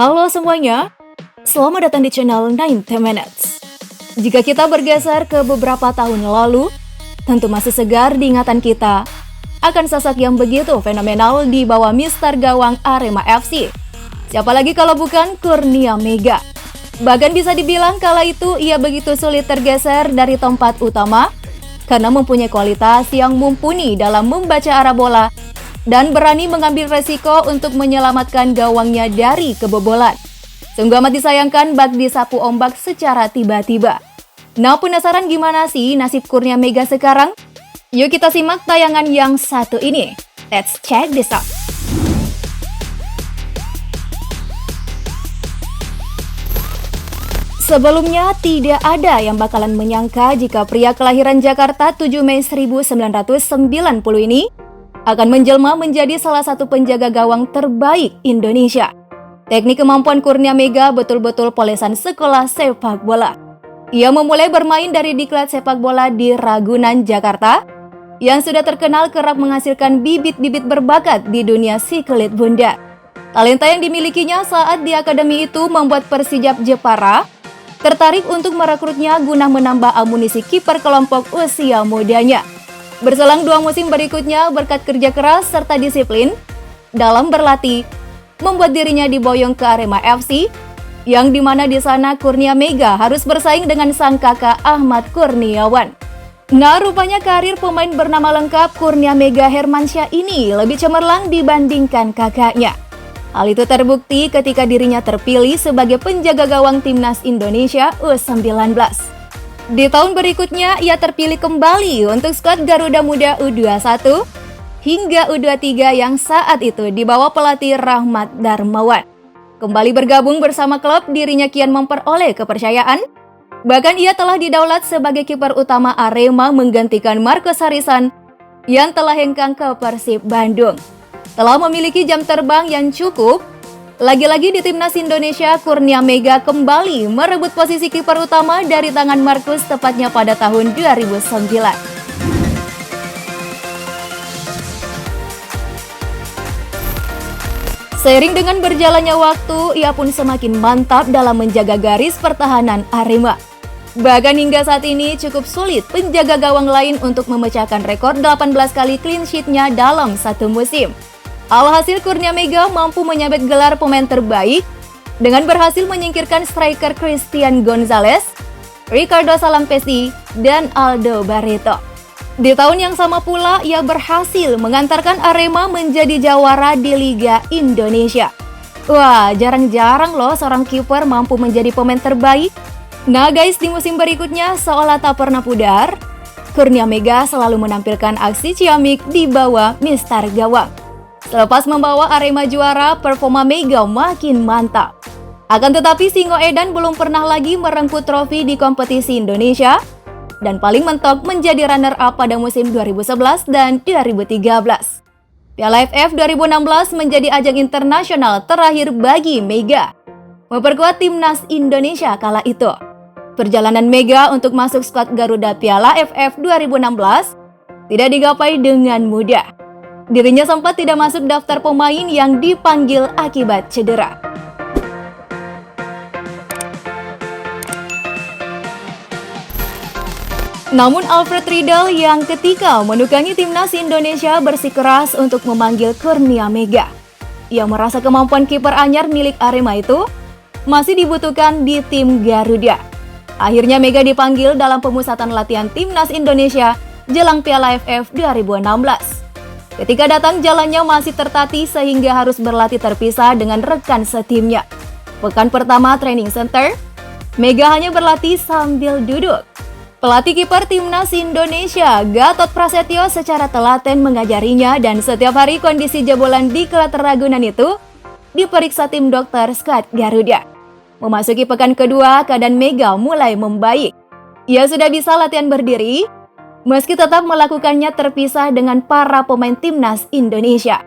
Halo semuanya, selamat datang di channel 90 Minutes. Jika kita bergeser ke beberapa tahun lalu, tentu masih segar di ingatan kita akan sosok yang begitu fenomenal di bawah Mister Gawang Arema FC. Siapa lagi kalau bukan Kurnia Mega. Bahkan bisa dibilang kala itu ia begitu sulit tergeser dari tempat utama karena mempunyai kualitas yang mumpuni dalam membaca arah bola dan berani mengambil resiko untuk menyelamatkan gawangnya dari kebobolan. Sungguh amat disayangkan bak disapu ombak secara tiba-tiba. Nah, penasaran gimana sih nasib Kurnia Mega sekarang? Yuk kita simak tayangan yang satu ini. Let's check this out. Sebelumnya, tidak ada yang bakalan menyangka jika pria kelahiran Jakarta 7 Mei 1990 ini akan menjelma menjadi salah satu penjaga gawang terbaik Indonesia. Teknik kemampuan Kurnia Mega betul-betul polesan sekolah sepak bola. Ia memulai bermain dari diklat sepak bola di Ragunan, Jakarta, yang sudah terkenal kerap menghasilkan bibit-bibit berbakat di dunia sikelit bundar. Talenta yang dimilikinya saat di akademi itu membuat Persijap Jepara tertarik untuk merekrutnya guna menambah amunisi kiper kelompok usia mudanya. Berselang 2 musim berikutnya, berkat kerja keras serta disiplin dalam berlatih, membuat dirinya diboyong ke Arema FC, yang dimana di sana Kurnia Mega harus bersaing dengan sang kakak Ahmad Kurniawan. Nah, rupanya karir pemain bernama lengkap Kurnia Mega Hermansyah ini lebih cemerlang dibandingkan kakaknya. Hal itu terbukti ketika dirinya terpilih sebagai penjaga gawang Timnas Indonesia U19. Di tahun berikutnya, ia terpilih kembali untuk skuad Garuda Muda U21 hingga U23 yang saat itu dibawa pelatih Rahmat Darmawan. Kembali bergabung bersama klub, dirinya kian memperoleh kepercayaan. Bahkan ia telah didaulat sebagai kiper utama Arema menggantikan Marcus Harisan yang telah hengkang ke Persib Bandung. Telah memiliki jam terbang yang cukup, lagi-lagi di Timnas Indonesia, Kurnia Mega kembali merebut posisi kiper utama dari tangan Marcus tepatnya pada tahun 2009. Seiring dengan berjalannya waktu, ia pun semakin mantap dalam menjaga garis pertahanan Arema. Bahkan hingga saat ini cukup sulit penjaga gawang lain untuk memecahkan rekor 18 kali clean sheet-nya dalam satu musim. Alhasil Kurnia Mega mampu menyabet gelar pemain terbaik dengan berhasil menyingkirkan striker Christian Gonzalez, Ricardo Salampesi, dan Aldo Barreto. Di tahun yang sama pula, ia berhasil mengantarkan Arema menjadi jawara di Liga Indonesia. Wah, jarang-jarang loh seorang kiper mampu menjadi pemain terbaik. Nah guys, di musim berikutnya seolah tak pernah pudar, Kurnia Mega selalu menampilkan aksi ciamik di bawah Mister Gawang. Selepas membawa Arema juara, performa Mega makin mantap. Akan tetapi Singo Edan belum pernah lagi merengkuh trofi di kompetisi Indonesia dan paling mentok menjadi runner-up pada musim 2011 dan 2013. Piala AFF 2016 menjadi ajang internasional terakhir bagi Mega, memperkuat Timnas Indonesia kala itu. Perjalanan Mega untuk masuk skuad Garuda Piala AFF 2016 tidak digapai dengan mudah. Dirinya sempat tidak masuk daftar pemain yang dipanggil akibat cedera. Namun Alfred Riedel yang ketika menukangi Timnas Indonesia bersikeras untuk memanggil Kurnia Mega. Ia merasa kemampuan kiper anyar milik Arema itu masih dibutuhkan di tim Garuda. Akhirnya Mega dipanggil dalam pemusatan latihan Timnas Indonesia jelang Piala AFF 2016. Ketika datang, jalannya masih tertatih sehingga harus berlatih terpisah dengan rekan setimnya. Pekan pertama training center, Mega hanya berlatih sambil duduk. Pelatih kiper Timnas Indonesia, Gatot Prasetyo, secara telaten mengajarinya dan setiap hari kondisi jebolan di Klat Ragunan itu diperiksa tim dokter skuad Garuda. Memasuki pekan kedua, keadaan Mega mulai membaik. Ia sudah bisa latihan berdiri, meski tetap melakukannya terpisah dengan para pemain Timnas Indonesia.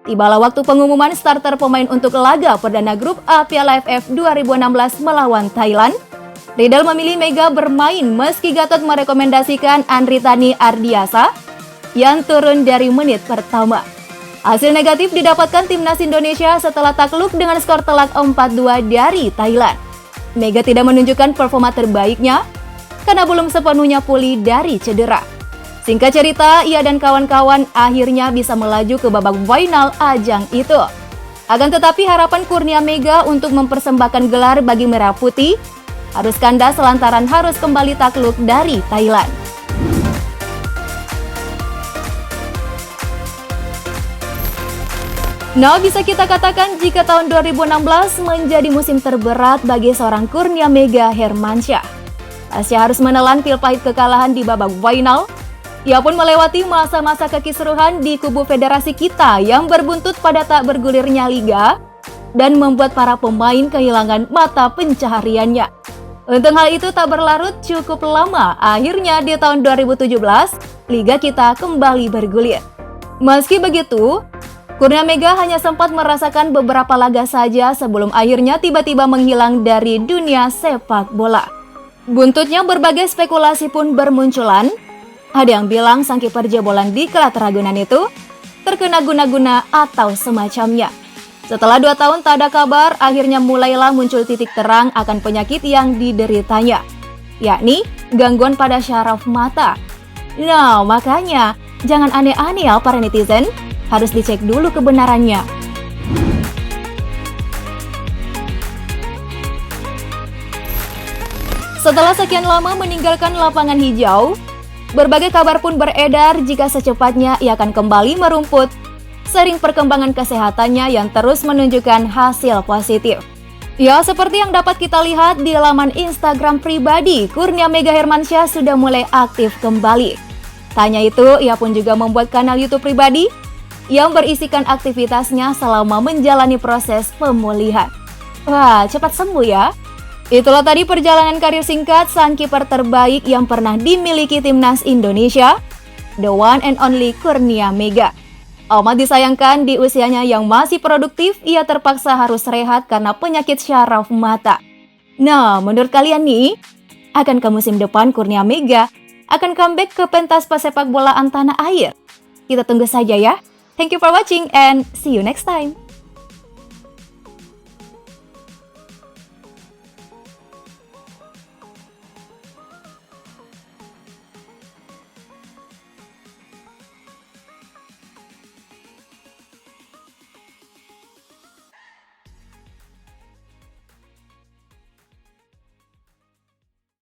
Tibalah waktu pengumuman starter pemain untuk laga perdana grup A Piala AFF 2016 melawan Thailand. Riedel memilih Mega bermain meski Gatot merekomendasikan Andritani Ardiasa yang turun dari menit pertama. Hasil negatif didapatkan timnas Indonesia setelah takluk dengan skor telak 4-2 dari Thailand. Mega tidak menunjukkan performa terbaiknya karena belum sepenuhnya pulih dari cedera. Singkat cerita, ia dan kawan-kawan akhirnya bisa melaju ke babak final ajang itu. Akan tetapi harapan Kurnia Mega untuk mempersembahkan gelar bagi Merah Putih harus kandas lantaran harus kembali takluk dari Thailand. Nah, bisa kita katakan jika tahun 2016 menjadi musim terberat bagi seorang Kurnia Mega Hermansyah. Pasca harus menelan pil pahit kekalahan di babak final, ia pun melewati masa-masa kekisruhan di kubu federasi kita yang berbuntut pada tak bergulirnya liga dan membuat para pemain kehilangan mata pencahariannya. Untuk hal itu tak berlarut cukup lama, akhirnya di tahun 2017, liga kita kembali bergulir. Meski begitu, Kurnia Mega hanya sempat merasakan beberapa laga saja sebelum akhirnya tiba-tiba menghilang dari dunia sepak bola. Buntutnya berbagai spekulasi pun bermunculan. Ada yang bilang sang kiper jebolan di Klat Ragunan itu terkena guna-guna atau semacamnya. Setelah 2 tahun tak ada kabar, akhirnya mulailah muncul titik terang akan penyakit yang dideritanya, yakni gangguan pada syaraf mata. Nah, makanya jangan aneh-aneh ya para netizen. Harus dicek dulu kebenarannya. Setelah sekian lama meninggalkan lapangan hijau, berbagai kabar pun beredar jika secepatnya ia akan kembali merumput, seiring perkembangan kesehatannya yang terus menunjukkan hasil positif. Ya, seperti yang dapat kita lihat di laman Instagram pribadi, Kurnia Mega Hermansyah sudah mulai aktif kembali. Tanya itu, ia pun juga membuat kanal YouTube pribadi yang berisikan aktivitasnya selama menjalani proses pemulihan. Wah, cepat sembuh ya. Itulah tadi perjalanan karir singkat sang kiper terbaik yang pernah dimiliki timnas Indonesia, the one and only Kurnia Mega. Amat disayangkan di usianya yang masih produktif, ia terpaksa harus rehat karena penyakit syaraf mata. Nah, menurut kalian nih, akankah musim depan Kurnia Mega akan comeback ke pentas pesepak bolaan tanah air? Kita tunggu saja ya. Thank you for watching and see you next time.